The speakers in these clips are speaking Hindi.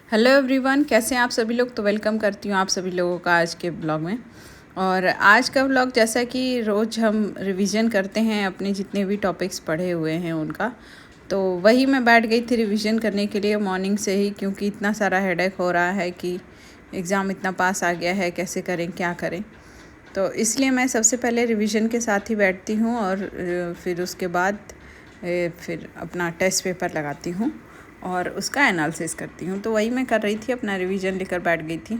हेलो एवरीवन, कैसे हैं आप सभी लोग। तो वेलकम करती हूँ आप सभी लोगों का आज के ब्लॉग में। और आज का ब्लॉग जैसा कि रोज़ हम रिवीजन करते हैं अपने जितने भी टॉपिक्स पढ़े हुए हैं उनका, तो वही मैं बैठ गई थी रिवीजन करने के लिए मॉर्निंग से ही, क्योंकि इतना सारा हेडेक हो रहा है कि एग्ज़ाम इतना पास आ गया है, कैसे करें क्या करें। तो इसलिए मैं सबसे पहले रिवीजन के साथ ही बैठती हूँ और फिर उसके बाद फिर अपना टेस्ट पेपर लगाती हूँ और उसका एनालिसिस करती हूँ। तो वही मैं कर रही थी, अपना रिवीजन लेकर बैठ गई थी।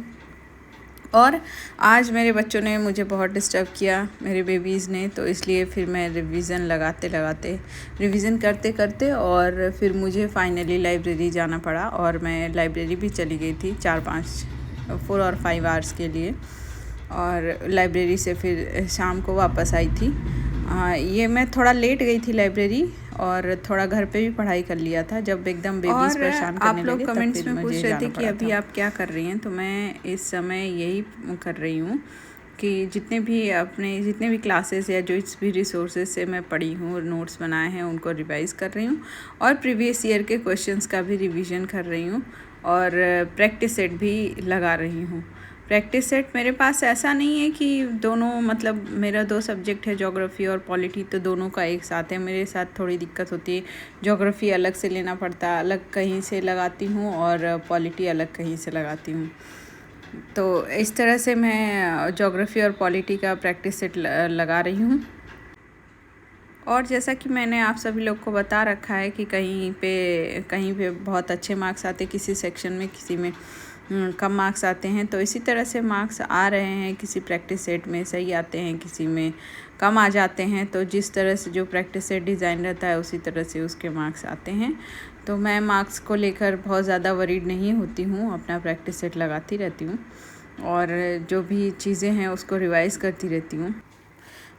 और आज मेरे बच्चों ने मुझे बहुत डिस्टर्ब किया, मेरे बेबीज़ ने, तो इसलिए फिर मैं रिवीजन करते करते और फिर मुझे फाइनली लाइब्रेरी जाना पड़ा। और मैं लाइब्रेरी भी चली गई थी 4 और 5 आवर्स के लिए, और लाइब्रेरी से फिर शाम को वापस आई थी। ये मैं थोड़ा लेट गई थी लाइब्रेरी और थोड़ा घर पे भी पढ़ाई कर लिया था जब एकदम बेबीज़ परेशान करने लगे। आप लोग कमेंट्स में पूछ रहे थे कि अभी आप क्या कर रही हैं, तो मैं इस समय यही कर रही हूँ कि जितने भी क्लासेस या जो भी रिसोर्सेज से मैं पढ़ी हूँ, नोट्स बनाए हैं, उनको रिवाइज़ कर रही हूँ और प्रीवियस ईयर के क्वेश्चंस का भी रिवीजन कर रही हूँ और प्रैक्टिस सेट भी लगा रही हूँ। प्रैक्टिस सेट मेरे पास ऐसा नहीं है कि दोनों, मतलब मेरा 2 सब्जेक्ट है, ज्योग्राफी और पॉलिटी, तो दोनों का एक साथ है। मेरे साथ थोड़ी दिक्कत होती है, ज्योग्राफी अलग से लेना पड़ता है, अलग कहीं से लगाती हूँ, और पॉलिटी अलग कहीं से लगाती हूँ। तो इस तरह से मैं ज्योग्राफी और पॉलिटी का प्रैक्टिस सेट लगा रही हूँ। और जैसा कि मैंने आप सभी लोग को बता रखा है कि कहीं पे बहुत अच्छे मार्क्स आते, किसी सेक्शन में, किसी में कम मार्क्स आते हैं। तो इसी तरह से मार्क्स आ रहे हैं, किसी प्रैक्टिस सेट में सही आते हैं, किसी में कम आ जाते हैं। तो जिस तरह से जो प्रैक्टिस सेट डिज़ाइन रहता है उसी तरह से उसके मार्क्स आते हैं। तो मैं मार्क्स को लेकर बहुत ज़्यादा वरीड नहीं होती हूँ, अपना प्रैक्टिस सेट लगाती रहती हूँ और जो भी चीज़ें हैं उसको रिवाइज़ करती रहती हूँ।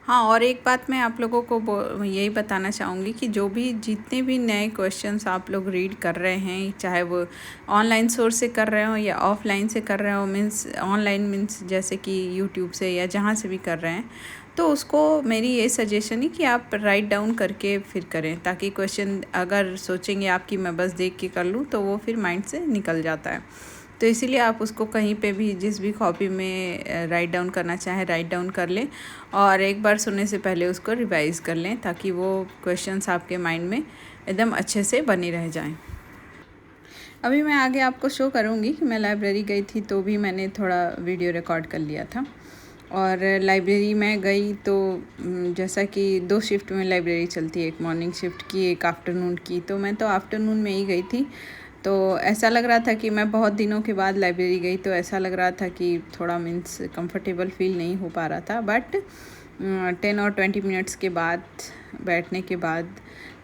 हाँ, और एक बात मैं आप लोगों को यही बताना चाहूँगी कि जितने भी नए क्वेश्चंस आप लोग रीड कर रहे हैं, चाहे वो ऑनलाइन सोर्स से कर रहे हो या ऑफलाइन से कर रहे हो, मीन्स ऑनलाइन मीन्स जैसे कि यूट्यूब से या जहाँ से भी कर रहे हैं, तो उसको मेरी ये सजेशन है कि आप राइट डाउन करके फिर करें, ताकि क्वेश्चन अगर सोचेंगे आप कि मैं बस देख के कर लूँ, तो वो फिर माइंड से निकल जाता है। तो इसीलिए आप उसको कहीं पे भी, जिस भी कॉपी में राइट डाउन करना चाहें, राइट डाउन कर लें और एक बार सुनने से पहले उसको रिवाइज़ कर लें, ताकि वो क्वेश्चंस आपके माइंड में एकदम अच्छे से बने रह जाएं। अभी मैं आगे आपको शो करूँगी कि मैं लाइब्रेरी गई थी, तो भी मैंने थोड़ा वीडियो रिकॉर्ड कर लिया था। और लाइब्रेरी में गई तो जैसा कि 2 शिफ्ट में लाइब्रेरी चलती है, एक मॉर्निंग शिफ्ट की, एक आफ्टरनून की। तो मैं तो आफ्टरनून में ही गई थी। तो ऐसा लग रहा था कि मैं बहुत दिनों के बाद लाइब्रेरी गई, तो ऐसा लग रहा था कि थोड़ा मीन्स कंफर्टेबल फील नहीं हो पा रहा था। बट 10 और 20 मिनट्स के बाद बैठने के बाद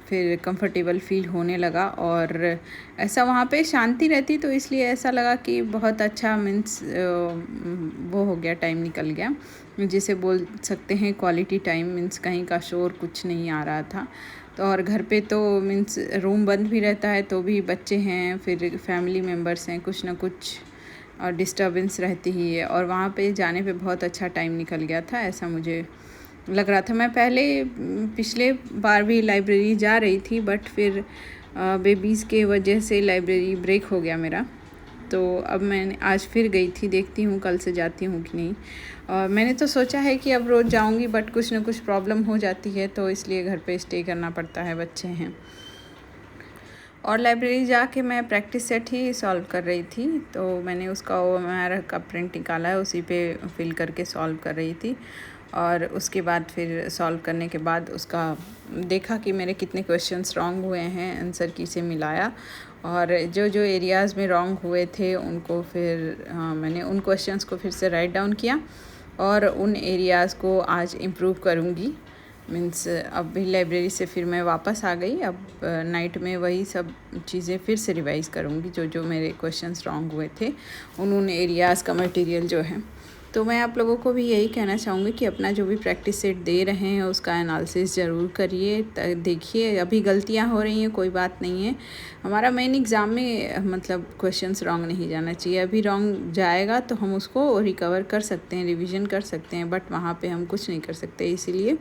फिर कंफर्टेबल फील होने लगा और ऐसा वहाँ पे शांति रहती, तो इसलिए ऐसा लगा कि बहुत अच्छा मीन्स वो हो गया, टाइम निकल गया, जिसे बोल सकते हैं क्वालिटी टाइम। मीन्स कहीं का शोर कुछ नहीं आ रहा था। तो और घर पे तो मीन्स रूम बंद भी रहता है, तो भी बच्चे हैं, फिर फैमिली मेम्बर्स हैं, कुछ ना कुछ और डिस्टर्बेंस रहती ही है। और वहाँ पे जाने पे बहुत अच्छा टाइम निकल गया था, ऐसा मुझे लग रहा था। मैं पिछले बार भी लाइब्रेरी जा रही थी, बट फिर बेबीज़ के वजह से लाइब्रेरी ब्रेक हो गया मेरा। तो अब मैंने आज फिर गई थी, देखती हूँ कल से जाती हूँ कि नहीं। और मैंने तो सोचा है कि अब रोज़ जाऊँगी, बट कुछ ना कुछ प्रॉब्लम हो जाती है, तो इसलिए घर पे स्टे करना पड़ता है, बच्चे हैं। और लाइब्रेरी जाके मैं प्रैक्टिस सेट ही सॉल्व कर रही थी, तो मैंने उसका OMR का प्रिंट निकाला है, उसी पे फिल करके सॉल्व कर रही थी। और उसके बाद फिर सॉल्व करने के बाद उसका देखा कि मेरे कितने क्वेश्चंस रॉन्ग हुए हैं, आंसर की से मिलाया और जो जो एरियाज़ में रॉन्ग हुए थे उनको फिर मैंने उन क्वेश्चंस को फिर से राइट डाउन किया और उन एरियाज़ को आज इम्प्रूव करूँगी। मीन्स अभी लाइब्रेरी से फिर मैं वापस आ गई, अब नाइट में वही सब चीज़ें फिर से रिवाइज़ करूँगी, जो जो मेरे क्वेश्चंस रॉन्ग हुए थे उन एरियाज़ का मटेरियल जो है। तो मैं आप लोगों को भी यही कहना चाहूँगी कि अपना जो भी प्रैक्टिस सेट दे रहे हैं उसका एनालिसिस ज़रूर करिए, देखिए। अभी गलतियाँ हो रही हैं, कोई बात नहीं है, हमारा मेन एग्ज़ाम में मतलब क्वेश्चंस रॉन्ग नहीं जाना चाहिए। अभी रॉन्ग जाएगा तो हम उसको रिकवर कर सकते हैं, रिवीजन कर सकते हैं, बट वहाँ पे हम कुछ नहीं कर सकते। इसीलिए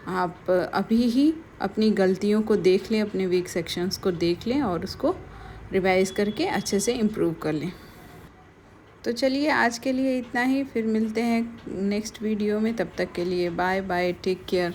आप अभी ही अपनी गलतियों को देख लें, अपने वीक सेक्शंस को देख लें और उसको रिवाइज करके अच्छे से इम्प्रूव कर लें। तो चलिए आज के लिए इतना ही, फिर मिलते हैं नेक्स्ट वीडियो में। तब तक के लिए बाय बाय, टेक केयर।